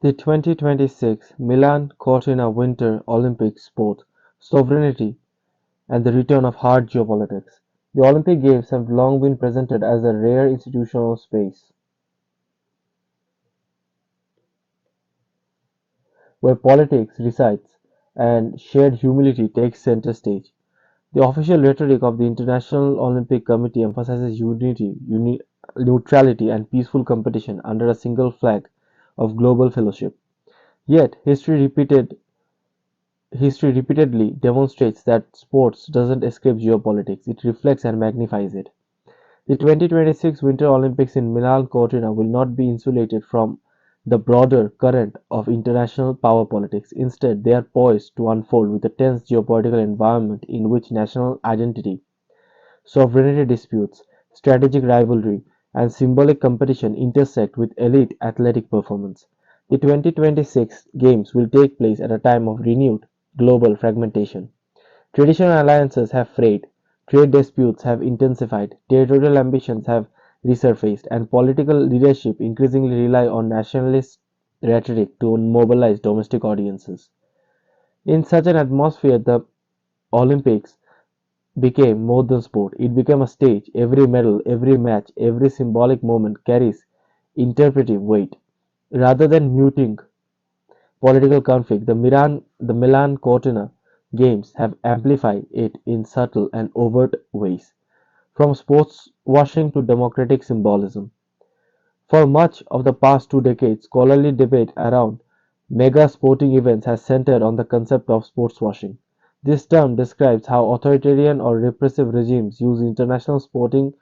The 2026 Milan Cortina Winter Olympics sport sovereignty and the return of hard geopolitics. The Olympic Games have long been presented as a rare institutional space where politics resides and shared humility takes center stage. The official rhetoric of the International Olympic Committee emphasizes unity, neutrality, and peaceful competition under a single flag of global fellowship. Yet, history repeatedly demonstrates that sports doesn't escape geopolitics, it reflects and magnifies it. The 2026 Winter Olympics in Milan Cortina will not be insulated from the broader current of international power politics. Instead, they are poised to unfold with a tense geopolitical environment in which national identity, sovereignty disputes, strategic rivalry, and symbolic competition intersect with elite athletic performance. The 2026 Games will take place at a time of renewed global fragmentation. Traditional alliances have frayed, trade disputes have intensified, territorial ambitions have resurfaced, and political leadership increasingly rely on nationalist rhetoric to mobilize domestic audiences. In such an atmosphere, the Olympics became more than sport. It became a stage. Every medal, every match, every symbolic moment carries interpretive weight. Rather than muting political conflict, the Milan Cortina Games have amplified it in subtle and overt ways, from sports washing to democratic symbolism. For much of the past 2 decades, scholarly debate around mega sporting events has centered on the concept of sports washing. This term describes how authoritarian or repressive regimes use international sporting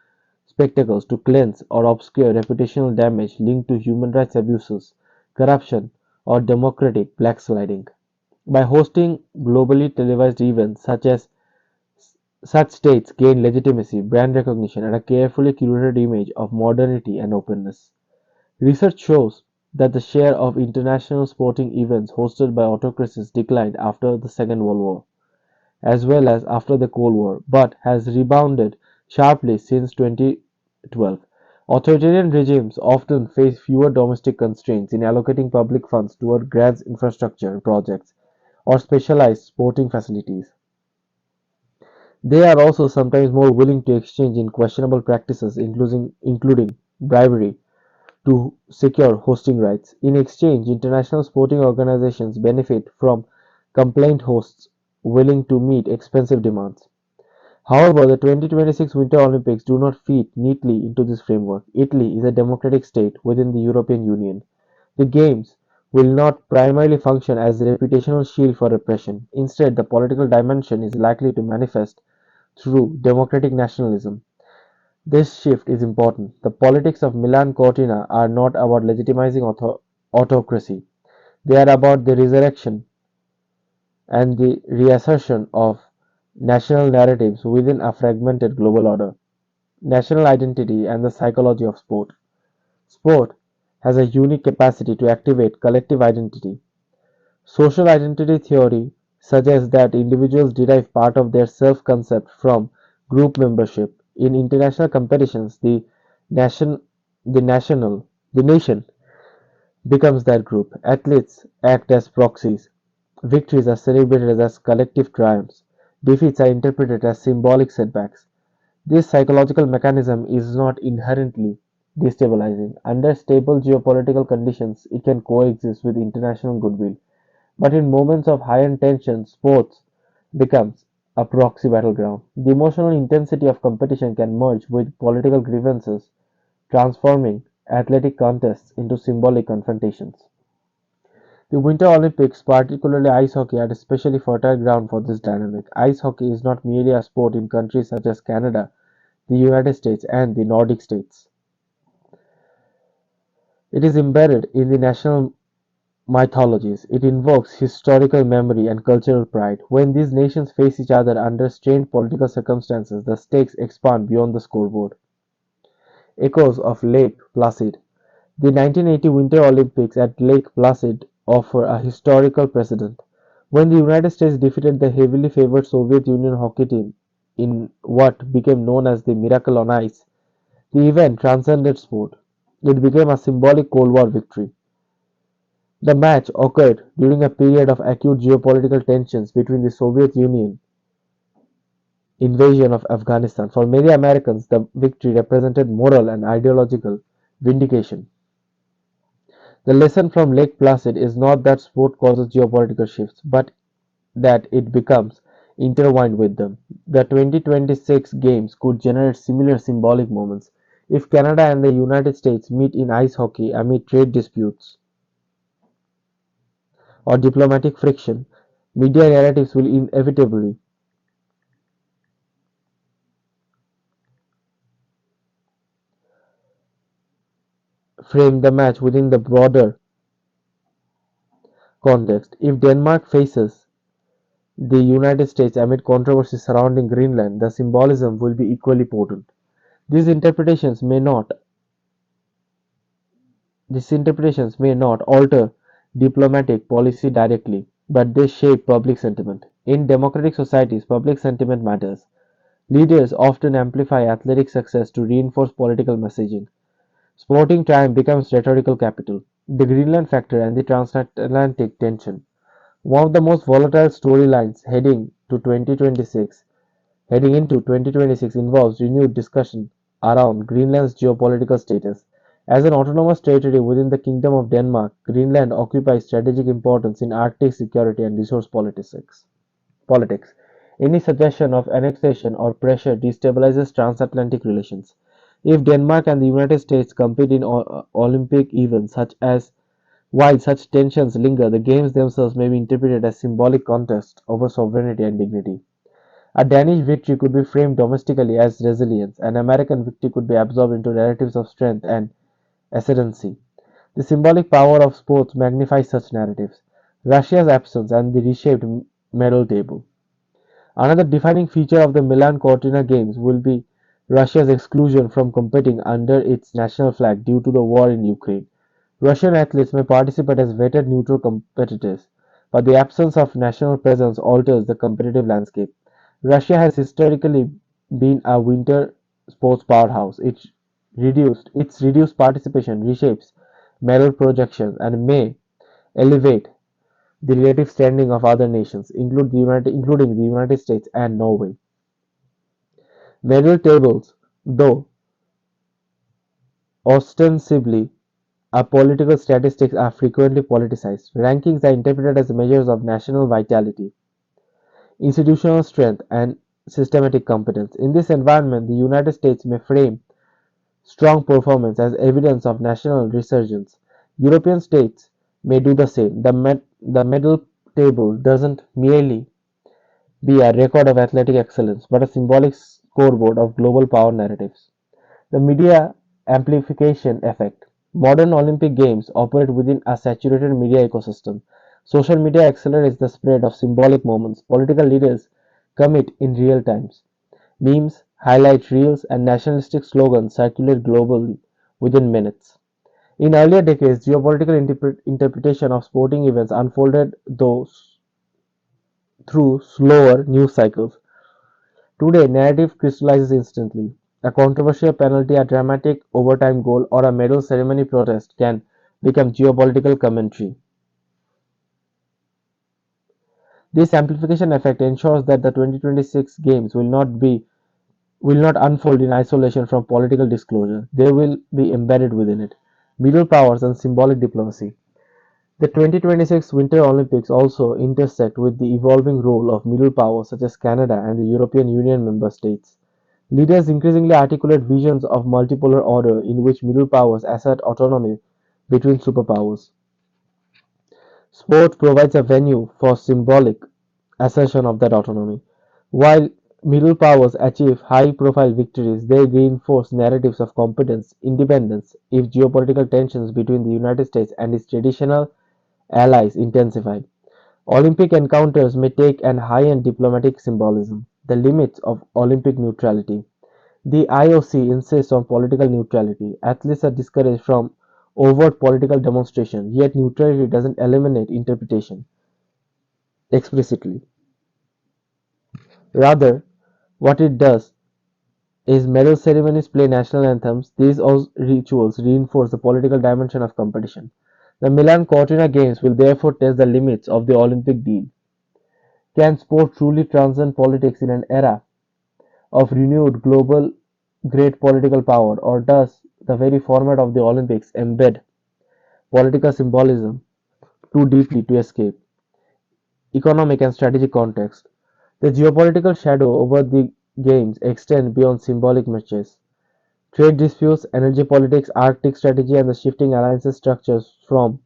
spectacles to cleanse or obscure reputational damage linked to human rights abuses, corruption, or democratic backsliding. By hosting globally televised events such states gain legitimacy, brand recognition, and a carefully curated image of modernity and openness. Research shows that the share of international sporting events hosted by autocracies declined after the Second World War, as well as after the Cold War, but has rebounded sharply since 2012. Authoritarian regimes often face fewer domestic constraints in allocating public funds toward grand infrastructure projects or specialized sporting facilities. They are also sometimes more willing to exchange in questionable practices, including bribery, to secure hosting rights. In exchange, international sporting organizations benefit from complaint hosts willing to meet expensive demands. However, the 2026 Winter Olympics do not fit neatly into this framework. Italy is a democratic state within the European Union. The Games will not primarily function as a reputational shield for repression. Instead, the political dimension is likely to manifest through democratic nationalism. This shift is important. The politics of Milan Cortina are not about legitimizing autocracy. They are about the resurrection and the reassertion of national narratives within a fragmented global order. National identity and the psychology of sport. Sport has a unique capacity to activate collective identity. Social identity theory suggests that individuals derive part of their self-concept from group membership. In international competitions, nation, the nation becomes that group. Athletes act as proxies. Victories are celebrated as collective triumphs. Defeats are interpreted as symbolic setbacks. This psychological mechanism is not inherently destabilizing. Under stable geopolitical conditions, it can coexist with international goodwill. But in moments of higher tension, sports becomes a proxy battleground. The emotional intensity of competition can merge with political grievances, transforming athletic contests into symbolic confrontations. The Winter Olympics, particularly ice hockey, are especially fertile ground for this dynamic. Ice hockey is not merely a sport in countries such as Canada, the United States, and the Nordic states. It is embedded in the national mythologies. It invokes historical memory and cultural pride. When these nations face each other under strained political circumstances, the stakes expand beyond the scoreboard. Echoes of Lake Placid. The 1980 Winter Olympics at Lake Placid offer a historical precedent. When the United States defeated the heavily favored Soviet Union hockey team in what became known as the Miracle on Ice, the event transcended sport. It became a symbolic Cold War victory. The match occurred during a period of acute geopolitical tensions between the Soviet Union invasion of Afghanistan. For many Americans, the victory represented moral and ideological vindication. The lesson from Lake Placid is not that sport causes geopolitical shifts, but that it becomes intertwined with them. The 2026 Games could generate similar symbolic moments. If Canada and the United States meet in ice hockey amid trade disputes or diplomatic friction, media narratives will inevitably frame the match within the broader context. If Denmark faces the United States amid controversy surrounding Greenland, the symbolism will be equally potent. These interpretations may not These interpretations may not alter diplomatic policy directly, but they shape public sentiment. In democratic societies, public sentiment matters. Leaders often amplify athletic success to reinforce political messaging. Sporting triumph becomes rhetorical capital. The Greenland factor and the transatlantic tension. One of the most volatile storylines heading into 2026 involves renewed discussion around Greenland's geopolitical status. As an autonomous territory within the Kingdom of Denmark, Greenland occupies strategic importance in Arctic security and resource politics. Any suggestion of annexation or pressure destabilizes transatlantic relations. If Denmark and the United States compete in Olympic events while such tensions linger, the games themselves may be interpreted as symbolic contests over sovereignty and dignity. A Danish victory could be framed domestically as resilience, an American victory could be absorbed into narratives of strength and ascendancy. The symbolic power of sports magnifies such narratives. Russia's absence and the reshaped medal table. Another defining feature of the Milan Cortina Games will be Russia's exclusion from competing under its national flag due to the war in Ukraine. Russian athletes may participate as vetted neutral competitors, but the absence of national presence alters the competitive landscape. Russia has historically been a winter sports powerhouse. Its reduced participation reshapes medal projections and may elevate the relative standing of other nations, including the United States and Norway. Medal tables, though ostensibly a political statistics, are frequently politicized. Rankings are interpreted as measures of national vitality, institutional strength, and systematic competence. In this environment, the United States may frame strong performance as evidence of national resurgence. European states may do the same. The medal table doesn't merely be a record of athletic excellence, but a symbolic scoreboard of global power narratives. The media amplification effect. Modern Olympic Games operate within a saturated media ecosystem. Social media accelerates the spread of symbolic moments. Political leaders commit in real times. Memes, highlight reels, and nationalistic slogans circulate globally within minutes. In earlier decades, geopolitical interpretation of sporting events unfolded through slower news cycles. Today, narrative crystallizes instantly. A controversial penalty, a dramatic overtime goal, or a medal ceremony protest can become geopolitical commentary. This amplification effect ensures that the 2026 games will not unfold in isolation from political disclosure. They will be embedded within it. Middle powers and symbolic diplomacy. The 2026 Winter Olympics also intersect with the evolving role of middle powers such as Canada and the European Union member states. Leaders increasingly articulate visions of multipolar order in which middle powers assert autonomy between superpowers. Sport provides a venue for symbolic assertion of that autonomy. While middle powers achieve high-profile victories, they reinforce narratives of competence, independence if geopolitical tensions between the United States and its traditional allies intensify. Olympic encounters may take an high-end diplomatic symbolism. The limits of Olympic neutrality. The IOC insists on political neutrality. Athletes are discouraged from overt political demonstration, yet neutrality doesn't eliminate interpretation explicitly. Rather, what it does is medal ceremonies play national anthems. These rituals reinforce the political dimension of competition. The Milan Cortina Games will therefore test the limits of the Olympic deal. Can sport truly transcend politics in an era of renewed global great political power, or does the very format of the Olympics embed political symbolism too deeply to escape economic and strategic context? The geopolitical shadow over the Games extends beyond symbolic matches. Trade disputes, energy politics, Arctic strategy, and the shifting alliances structures form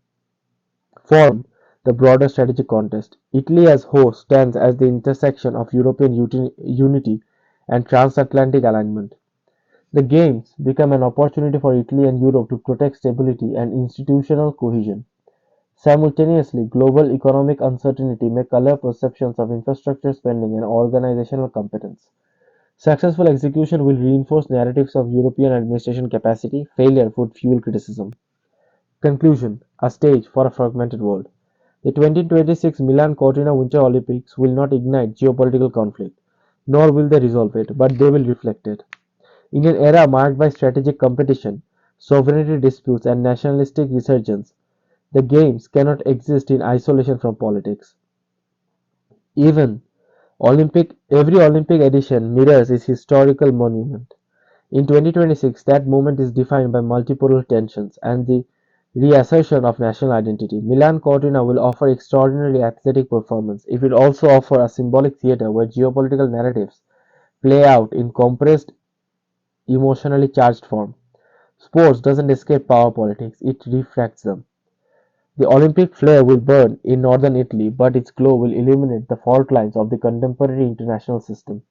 the broader strategic context. Italy as host stands as the intersection of European unity and transatlantic alignment. The Games become an opportunity for Italy and Europe to protect stability and institutional cohesion. Simultaneously, global economic uncertainty may color perceptions of infrastructure spending and organizational competence. Successful execution will reinforce narratives of European administration capacity; failure would fuel criticism. Conclusion: a stage for a fragmented world. The 2026 Milan Cortina Winter Olympics will not ignite geopolitical conflict, nor will they resolve it, but they will reflect it. In an era marked by strategic competition, sovereignty disputes, and nationalistic resurgence, the Games cannot exist in isolation from politics. Even every Olympic edition mirrors its historical monument. In 2026, that moment is defined by multiple tensions and the reassertion of national identity. Milan Cortina will offer extraordinary athletic performance. It will also offer a symbolic theater where geopolitical narratives play out in compressed, emotionally charged form. Sports doesn't escape power politics, it refracts them. The Olympic flare will burn in northern Italy, but its glow will illuminate the fault lines of the contemporary international system.